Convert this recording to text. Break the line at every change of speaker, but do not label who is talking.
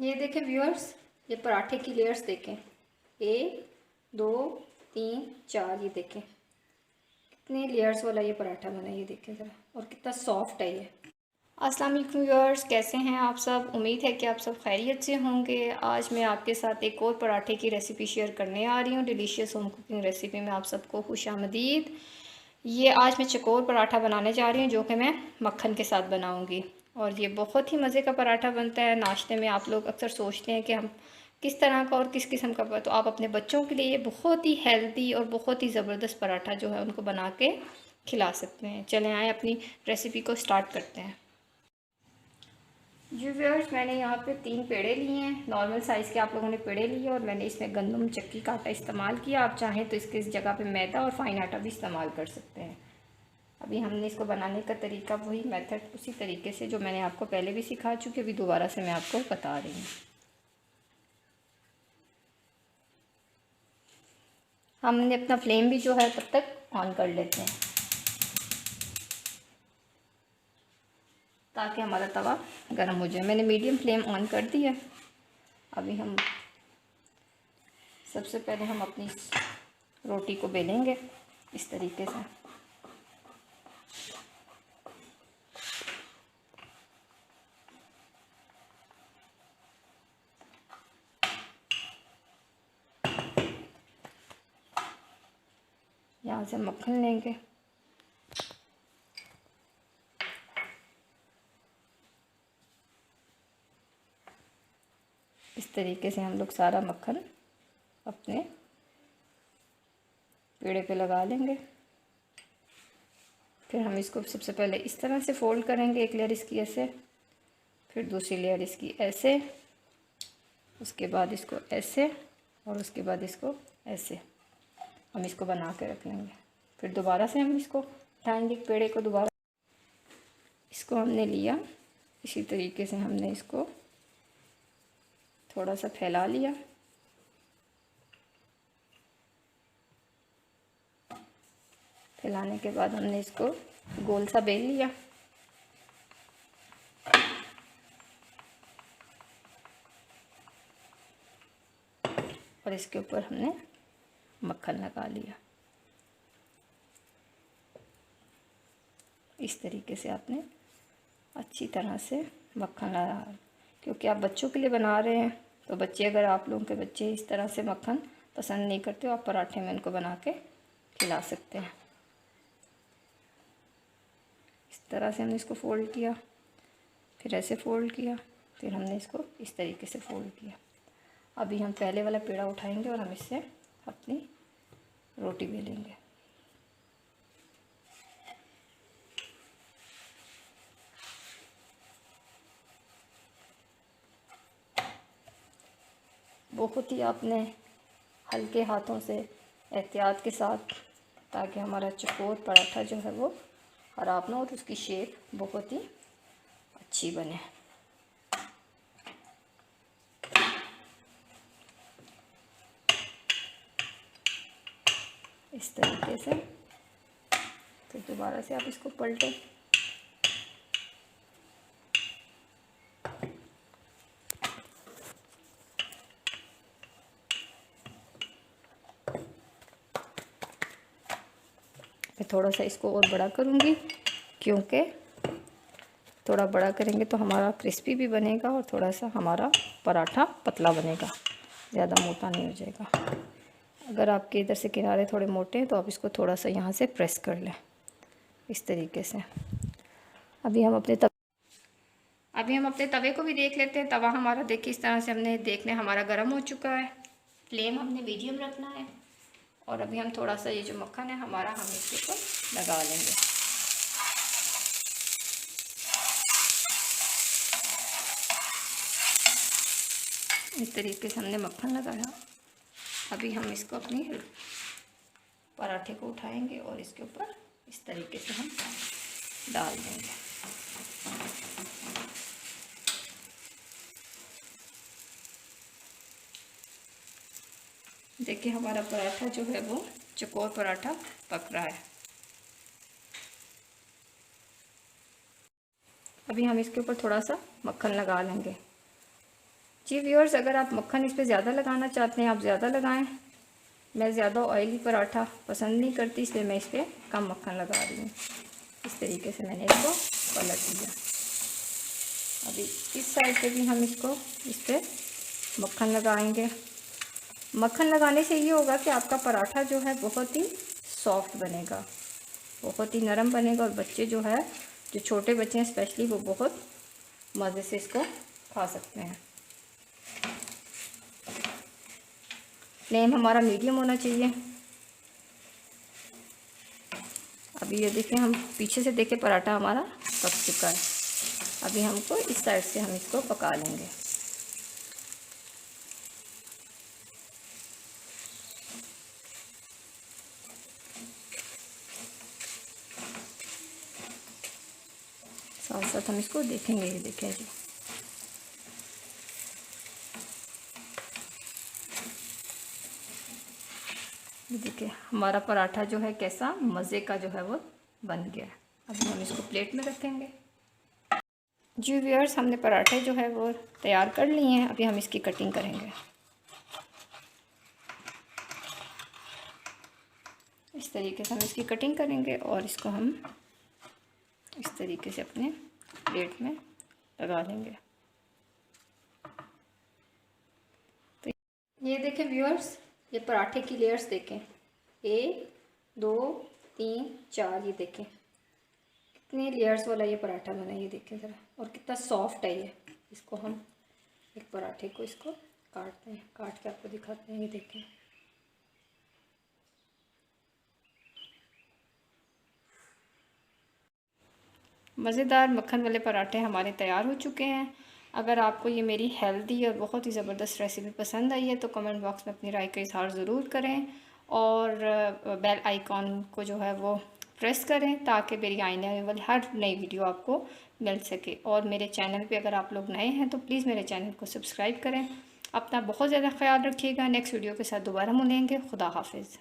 ये देखें व्यूअर्स, ये पराठे की लेयर्स देखें, 1 2 3 4, ये देखें कितने लेयर्स वाला ये पराठा बना है। ये देखें ज़रा, और कितना सॉफ्ट है ये। अस्सलाम वालेकुम व्यूअर्स, कैसे हैं आप सब? उम्मीद है कि आप सब खैरियत से होंगे। आज मैं आपके साथ एक और पराठे की रेसिपी शेयर करने आ रही हूँ। डिलीशियस होम कुकिंग रेसिपी में आप सबको खुशामदीद। ये आज मैं चकोर पराठा बनाने जा रही हूँ, जो कि मैं मक्खन के साथ बनाऊँगी। और ये बहुत ही मज़े का पराठा बनता है। नाश्ते में आप लोग अक्सर सोचते हैं कि हम किस तरह का और किस किस्म का, तो आप अपने बच्चों के लिए ये बहुत ही हेल्दी और बहुत ही ज़बरदस्त पराठा जो है उनको बना के खिला सकते हैं। चलें आए अपनी रेसिपी को स्टार्ट करते हैं। जी व्यूअर्स, मैंने यहाँ पे 3 पेड़े लिए हैं। नॉर्मल साइज़ के आप लोगों ने पेड़े लिए और मैंने इसमें गंदम चक्की का आटा इस्तेमाल किया। आप चाहें तो इसके इस जगह पे मैदा और फाइन आटा भी इस्तेमाल कर सकते हैं। अभी हमने इसको बनाने का तरीका, वही मेथड उसी तरीके से जो मैंने आपको पहले भी सिखा चुकी, अभी दोबारा से मैं आपको बता रही हूँ। हमने अपना फ्लेम भी जो है तब तक ऑन कर लेते हैं ताकि हमारा तवा गर्म हो जाए। मैंने मीडियम फ्लेम ऑन कर दी है। अभी हम सबसे पहले हम अपनी रोटी को बेलेंगे इस तरीके से। यहाँ से मक्खन लेंगे, इस तरीके से हम लोग सारा मक्खन अपने पेड़े पे लगा लेंगे। फिर हम इसको सबसे पहले इस तरह से फोल्ड करेंगे, एक लेयर इसकी ऐसे, फिर दूसरी लेयर इसकी ऐसे, उसके बाद इसको ऐसे, और उसके बाद इसको ऐसे हम इसको बना के रख लेंगे। फिर दोबारा से हम इसको उठाएंगे पेड़े को, दोबारा इसको हमने लिया, इसी तरीके से हमने इसको थोड़ा सा फैला लिया। फैलाने के बाद हमने इसको गोल सा बेल लिया। और इसके ऊपर हमने मक्खन लगा लिया। इस तरीके से आपने अच्छी तरह से मक्खन लगा, क्योंकि आप बच्चों के लिए बना रहे हैं, तो बच्चे, अगर आप लोगों के बच्चे इस तरह से मक्खन पसंद नहीं करते, आप पराठे में उनको बना के खिला सकते हैं। इस तरह से हमने इसको फोल्ड किया, फिर ऐसे फोल्ड किया, फिर हमने इसको इस तरीके से फोल्ड किया। अभी हम पहले वाला पेड़ा उठाएंगे और हम इससे अपनी रोटी बेलेंगे। बहुत ही आपने हल्के हाथों से एहतियात के साथ, ताकि हमारा चकोर पराठा जो है वो ख़राब ना हो, तो उसकी शेप बहुत ही अच्छी बने। इस तरीके से फिर दोबारा से आप इसको पलटें। मैं थोड़ा सा इसको और बड़ा करूँगी, क्योंकि थोड़ा बड़ा करेंगे तो हमारा क्रिस्पी भी बनेगा और थोड़ा सा हमारा पराठा पतला बनेगा, ज़्यादा मोटा नहीं हो जाएगा। अगर आपके इधर से किनारे थोड़े मोटे हैं तो आप इसको थोड़ा सा यहाँ से प्रेस कर लें, इस तरीके से। अभी हम अपने तवे को भी देख लेते हैं। तवा हमारा देखिए इस तरह से हमने देखने हमारा गर्म हो चुका है। फ्लेम हमने मीडियम रखना है। और अभी हम थोड़ा सा ये जो मक्खन है हमारा, हम इसके ऊपर लगा लेंगे। इस तरीके से हमने मक्खन लगाया। अभी हम इसको अपनी पराठे को उठाएंगे और इसके ऊपर इस तरीके से हम डाल देंगे। देखिए हमारा पराठा जो है वो चकोर पराठा पक रहा है। अभी हम इसके ऊपर थोड़ा सा मक्खन लगा लेंगे। जी व्यूअर्स, अगर आप मक्खन इस पर ज़्यादा लगाना चाहते हैं आप ज़्यादा लगाएं। मैं ज़्यादा ऑयली पराठा पसंद नहीं करती, इसलिए मैं इस पर कम मक्खन लगा रही हूँ। इस तरीके से मैंने इसको पलट दिया। अभी इस साइड पे भी हम इसको इस पर मक्खन लगाएंगे। मक्खन लगाने से ये होगा कि आपका पराठा जो है बहुत ही सॉफ्ट बनेगा, बहुत ही नरम बनेगा, और बच्चे जो है, जो छोटे बच्चे हैं स्पेशली, वो बहुत मज़े से इसको खा सकते हैं। फ्लेम हमारा मीडियम होना चाहिए। अभी ये देखें, हम पीछे से देखें पराठा हमारा पक चुका है। अभी हमको इस साइड से हम इसको पका लेंगे। साथ साथ हम इसको देखेंगे। ये देखें जी, ये देखिए हमारा पराठा जो है कैसा मज़े का जो है वो बन गया है। अभी हम इसको प्लेट में रखेंगे। जी व्यूअर्स, हमने पराठे जो है वो तैयार कर लिए हैं। अभी हम इसकी कटिंग करेंगे। इस तरीके से हम इसकी कटिंग करेंगे और इसको हम इस तरीके से अपने प्लेट में लगा लेंगे। तो ये देखें व्यूअर्स, ये पराठे की लेयर्स देखें, 1 2 3 4, ये देखें कितने लेयर्स वाला ये पराठा बना है। ये देखें ज़रा, और कितना सॉफ्ट है ये। इसको हम एक पराठे को इसको काटते हैं, काट के आपको दिखाते हैं। ये देखें, मज़ेदार मक्खन वाले पराठे हमारे तैयार हो चुके हैं। अगर आपको ये मेरी हेल्दी और बहुत ही ज़बरदस्त रेसिपी पसंद आई है तो कमेंट बॉक्स में अपनी राय का इज़हार ज़रूर करें, और बेल आइकॉन को जो है वो प्रेस करें ताकि मेरी आने वाली हर नई वीडियो आपको मिल सके। और मेरे चैनल पे अगर आप लोग नए हैं तो प्लीज़ मेरे चैनल को सब्सक्राइब करें। अपना बहुत ज़्यादा ख्याल रखिएगा। नेक्स्ट वीडियो के साथ दोबारा मिलेंगे। खुदा हाफिज़।